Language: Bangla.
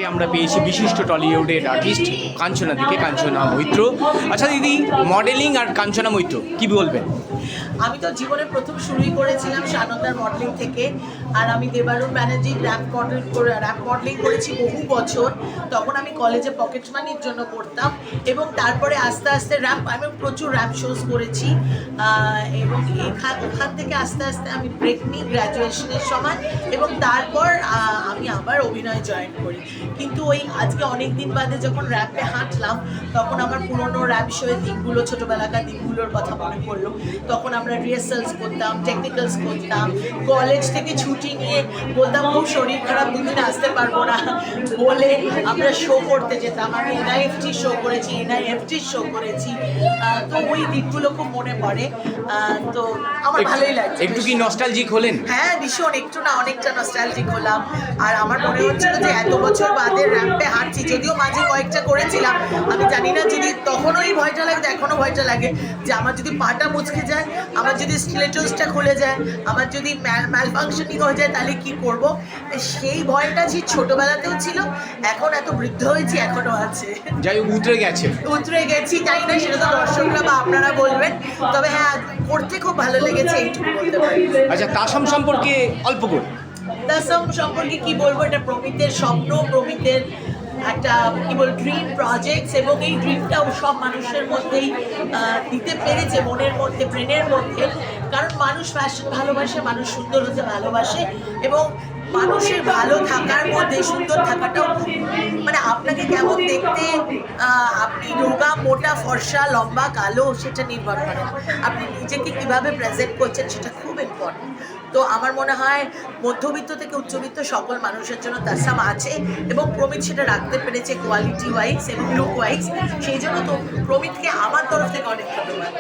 সাথে আমরা পেয়েছি বিশিষ্ট টলিউডের আর্টিস্ট কাঞ্চনা মৈত্র। আচ্ছা দিদি, মডেলিং আর কাঞ্চনা মৈত্র কি বলবেন? আমি তো জীবনে প্রথম শুরুই করেছিলাম সানন্দার মডেলিং থেকে। আর আমি দেবারুণ ব্যানার্জির র্যাপ মডেলিং করেছি বহু বছর। তখন আমি কলেজে পকেট মানির জন্য করতাম এবং তারপরে আস্তে আস্তে আমি প্রচুর র্যাপ শোজ করেছি এবং ওখান থেকে আস্তে আস্তে আমি ব্রেক নিই গ্র্যাজুয়েশনের সময় এবং তারপর আমি আবার অভিনয় জয়েন করি। কিন্তু ওই আজকে অনেক দিন বাদে যখন র্যাপে হাঁটলাম তখন আমার পুরনো র্যাপ শোয়ের দিনগুলো, ছোটোবেলাকার দিনগুলোর কথা মনে পড়লো। তখন আমরা রিহার্সালস করতাম, টেকনিক্যালস করতাম, কলেজ থেকে ছুটি নিয়ে বলতাম খুব শরীর খারাপ, দুদিন আসতে পারবো না বলে আমরা শো করতে যেতাম। আমি NIFT শো করেছি, NIFT শো করেছি। তো ওই দিকগুলো খুব মনে পড়ে। তো আমার ভালোই লাগছে। একটু কি নস্টালজিক হলেন? হ্যাঁ, ভীষণ, একটু না অনেকটা নস্টালজিক হলাম। আর আমার মনে হচ্ছিল যে এত বছর বাদে র্যাম্পে হাঁটছি, যদিও মাঝে কয়েকটা করেছিলাম। আমি জানি না যদি তখনও এই ভয়টা লাগতো, এখনও ভয়টা লাগে যে আমার যদি পাটা মুচকে যায়, আমার যদি স্টিলেটোসটা খুলে যায়, আমার যদি ম্যালফাংশনিং হয়ে যায়, তাহলে কি করব? সেই ভয়টা যে ছোটবেলাতেও ছিল, এখন এত বৃদ্ধ হয়েছি এখনও আছে। যাই হোক, উতরে গেছি, জানি না সেটা তো দর্শকরা বা আপনারা বলবেন। তবে হ্যাঁ, করতে খুব ভালো লেগেছে, এইটুকু বলতে পারি। আচ্ছা, তাসম সম্পর্কে অল্প করে। তাসম সম্পর্কে কি বলবো? এটা প্রমিতের স্বপ্ন, প্রমিতের একটা কি বল ড্রিম প্রজেক্টস, এবং এই ড্রিমটাও সব মানুষের মধ্যেই দিতে পেরেছে, মনের মধ্যে, ব্রেনের মধ্যে। কারণ মানুষ ফ্যাশন ভালোবাসে, মানুষ সুন্দর হতে ভালোবাসে এবং মানুষের ভালো থাকার মধ্যে সুন্দর থাকাটাও মানে আপনাকে কেমন দেখতে, আপনি রোগা, মোটা, ফর্সা, লম্বা, কালো, সেটা নির্ভর করে না। আপনি নিজেকে কিভাবে প্রেজেন্ট করছেন সেটা খুব ইম্পর্টেন্ট। তো আমার মনে হয় মধ্যবিত্ত থেকে উচ্চবিত্ত সকল মানুষের জন্য তাসাম আছে এবং প্রমিত সেটা রাখতে পেরেছে কোয়ালিটি ওয়াইজ এবং লুক ওয়াইজ। সেই জন্য তো প্রমিতকে আমার তরফ থেকে অনেক ধন্যবাদ।